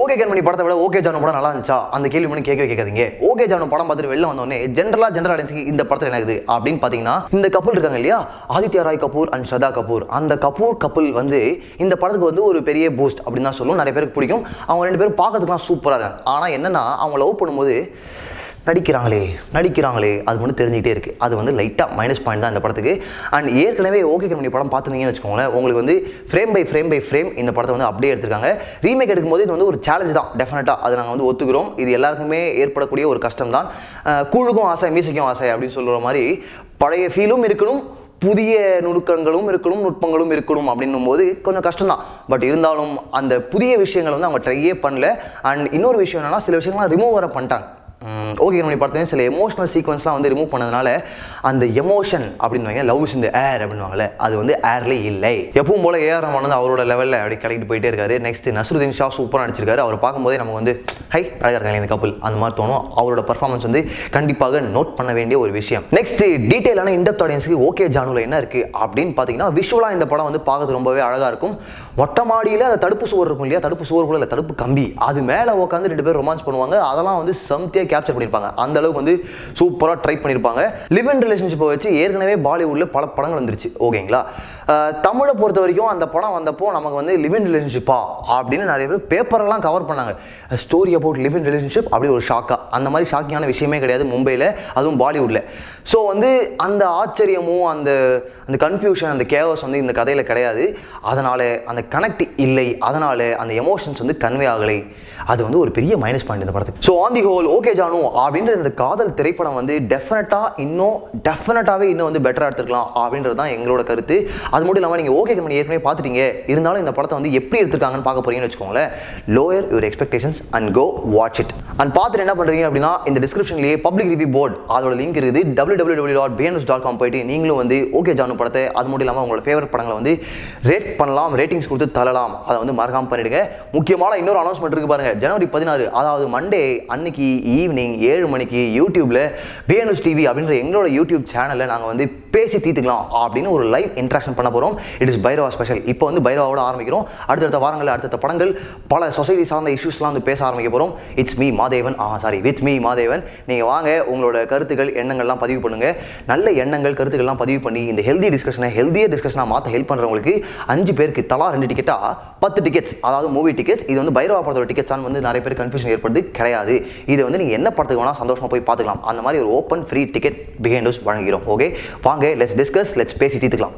Okay கண்மணி படத்தை விட okay Janu படம் நல்லா இருந்துச்சா அந்த கேள்வி மணி கேட்காதீங்க. ஓகே ஜானு படம் பார்த்துட்டு வெளில வந்தோடனே ஜென்ரல் ஆடியன்ஸ்க்கு இந்த படத்தில் என்ன இருக்குது அப்படின்னு பார்த்தீங்கன்னா, இந்த கப்பல் இருக்காங்க இல்லையா, ஆதித்யா ராய் கபூர் அண்ட் ஸ்ரதா கபூர், அந்த கபூர் கப்பல் வந்து இந்த படத்துக்கு வந்து ஒரு பெரிய பூஸ்ட் அப்படின்னு தான் சொல்லும். நிறைய பேருக்கு பிடிக்கும். அவங்க ரெண்டு பேரும் பார்க்கறதுக்குலாம் சூப்பராக இருக்காங்க. ஆனால் என்னன்னா, அவங்க லவ் பண்ணும்போது நடிக்கிறாங்களே அது மட்டும் தெரிஞ்சுக்கிட்டே இருக்குது. அது வந்து லைட்டாக மைனஸ் பாயிண்ட் தான் இந்த படத்துக்கு. அண்ட் ஏற்கனவே ஓகே கண்மணி படம் பார்த்துருந்தீங்கன்னு வச்சுக்கோங்களேன், உங்களுக்கு வந்து ஃப்ரேம் பை ஃப்ரேம் இந்த படத்தை வந்து அப்படியே எடுத்திருக்காங்க. ரீமேக் எடுக்கும்போது இது வந்து ஒரு சேலஞ்ச் தான், டெஃபினட்டாக அது நாங்கள் வந்து ஒத்துக்கிறோம். இது எல்லாருக்குமே ஏற்படக்கூடிய ஒரு கஷ்டம் தான். கூழுக்கும் ஆசை மீசைக்கும் ஆசை அப்படின்னு சொல்கிற மாதிரி பழைய ஃபீலும் இருக்கணும், புதிய நுணுக்கங்களும் இருக்கணும், நுட்பங்களும் இருக்கணும் அப்படின்னும் போது கொஞ்சம் கஷ்டம் தான். பட் இருந்தாலும் அந்த புதிய விஷயங்களை வந்து அவங்க ட்ரையே பண்ணல. அண்ட் இன்னொரு விஷயம் என்னன்னா, சில விஷயங்கள்லாம் ரிமூவ் வர பண்ணிட்டாங்க. ஓகே கண்மணி படத்தையும் சில எமோஷனல் சீக்வன்ஸ்லாம் வந்து ரிமூவ் பண்ணதுனால அந்த எமோஷன் அப்படின்னு லவ்ஸ் இந்த ஏர் அப்படின்வாங்கல்ல, அது வந்து ஏர்லேயே இல்லை. எப்பவும் போல ஏஆர் ரஹ்மான் வந்து அவரோட லெவலில் அப்படி கலக்கிட்டு போயிட்டே இருக்காரு. நெக்ஸ்ட் நஸ்ருதீன் ஷா சூப்பராக நடிச்சிருக்காரு. அவர் பார்க்கும்போதே நமக்கு வந்து ஹை அழகாக இருக்காங்க இந்த கப்பல் அந்த மாதிரி தோணும். அவரோட பர்ஃபார்மன்ஸ் வந்து கண்டிப்பாக நோட் பண்ண வேண்டிய ஒரு விஷயம். நெக்ஸ்ட் டீட்டெயிலான இன்டெப்த் ஆடியன்ஸுக்கு ஓகே ஜானுல என்ன இருக்குது அப்படின்னு பார்த்தீங்கன்னா, விஷுவலாக இந்த படம் வந்து பார்க்கறது ரொம்பவே அழகாக இருக்கும். மொட்டை மாடியில் அந்த தடுப்பு சுவர் இருக்கும் இல்லையா, தடுப்பு சுவர் கூட இல்லை, தடுப்பு கம்பி, அது மேலே உட்காந்து ரெண்டு பேர் ரொமான்ஸ் பண்ணுவாங்க. அதெல்லாம் வந்து சம்தியாக கேப்சர் பண்ணியிருப்பாங்க. அந்த அளவுக்கு வந்து சூப்பராக ட்ரை பண்ணியிருப்பாங்க. லிவ் இன் ரிலேஷன்ஷிப்பை வச்சு ஏற்கனவே பாலிவுட்டில் பல படங்கள் வந்துருச்சு. ஓகேங்களா, தமிழை பொறுத்த வரைக்கும் அந்த படம் வந்தப்போ நமக்கு வந்து லிவ் இன் ரிலேஷன்ஷிப்பா அப்படின்னு நிறைய பேர் பேப்பரெல்லாம் கவர் பண்ணாங்க. Story about live in relationship அப்படி ஒரு ஷாக்கா, அந்த மாதிரி ஷாக்கிங்கான விஷயமே கிடையாது மும்பையில், அதுவும் பாலிவுட்டில். ஸோ வந்து அந்த ஆச்சரியமும் அந்த கன்ஃபியூஷன் அந்த கேவஸ் வந்து இந்த கதையில் கிடையாது. அதனால் அந்த கனெக்ட் இல்லை, அதனால் அந்த எமோஷன்ஸ் வந்து கன்வே ஆகலை. அது வந்து ஒரு பெரிய மைனஸ் பாயிண்ட் இந்த படத்துக்கு. So on the whole okay Jaanu அப்படின்ற இந்த காதல் திரைப்படம் வந்து டெஃபினட்டாகவே இன்னும் வந்து பெட்டராக எடுத்துக்கலாம் அப்படின்றது தான் எங்களோட கருத்து. அது மட்டும் இல்லாமல் நீங்கள் ஓகே கண்மணி ஏற்கனவே பார்த்துட்டீங்க, இருந்தாலும் இந்த படத்தை வந்து எப்படி எடுத்துருக்காங்கன்னு பார்க்க போறீங்கன்னு வச்சுக்கோங்களேன். Lower your expectations and go watch it. And பார்த்துட்டு என்ன பண்ணுறீங்க அப்படின்னா, இந்த டிஸ்கிரிப்ஷன்லேயே பப்ளிக் ரிவ்யூ போர்டு அதோட லிங்க் இருக்குது. www.bnus.com போயிட்டு நீங்களும் வந்து ஓகே ஜானு படத்தை, அது மட்டும் இல்லாமல் உங்களோட ஃபேவரட் படங்களை வந்து ரேட் பண்ணலாம், ரேட்டிங்ஸ் கொடுத்து தரலாம். அதை வந்து மறக்காமல் பண்ணிடுங்க. முக்கியமான இன்னொரு அனௌன்ஸ்மெண்ட் இருக்கு பாருங்க, ஜனவரி 16 அதாவது மண்டே அன்னைக்கு ஈவினிங் 7 மணிக்கு யூடியூப்ல பிஎன்எஸ் டிவி அப்படின்ற எங்களோட யூடியூப் சேனலில் நாங்கள் வந்து பேசி தீர்த்துக்கலாம் அப்படின்னு ஒரு லைவ் இன்ட்ராக்ஷன் பண்ண போகிறோம். It is Bairavaa special. இப்போ வந்து பைரவாவோட ஆரம்பிக்கிறோம். அடுத்தடுத்த வாரங்களில் அடுத்த படங்கள், பல சொசைட்டி சார்ந்த இஷ்யூஸ்லாம் வந்து பேச ஆரம்பிக்க போகிறோம். With me Mahadevan. நீங்கள் வாங்க, உங்களோட கருத்துக்கள் எண்ணங்கள்லாம் பதிவு பண்ணுங்கள். நல்ல எண்ணங்கள் கருத்துக்கள்லாம் பதிவு பண்ணி இந்த ஹெல்தியர் டிஸ்கஷனாக மாற்ற ஹெல்ப் பண்ணுறவங்களுக்கு 5 பேருக்கு தலா 2 டிக்கெட்டா 10 டிக்கெட்ஸ், அதாவது மூவி டிக்கெட்ஸ். இது வந்து பைரவா படத்தோட டிக்கெட்ஸான்னு வந்து நிறைய பேர் கன்ஃபியூஷன் ஏற்படுது. கிடையாது, இது வந்து நீங்கள் என்ன படத்துக்கு வேணால் சந்தோஷமாக போய் பார்த்துக்கலாம். அந்த மாதிரி ஒரு open free ticket behind house வழங்குகிறோம். ஓகே, வாங்க, லெட்ஸ் டிஸ்கஸ், லெட்ஸ் பேசி தீர்த்துக்கலாம்.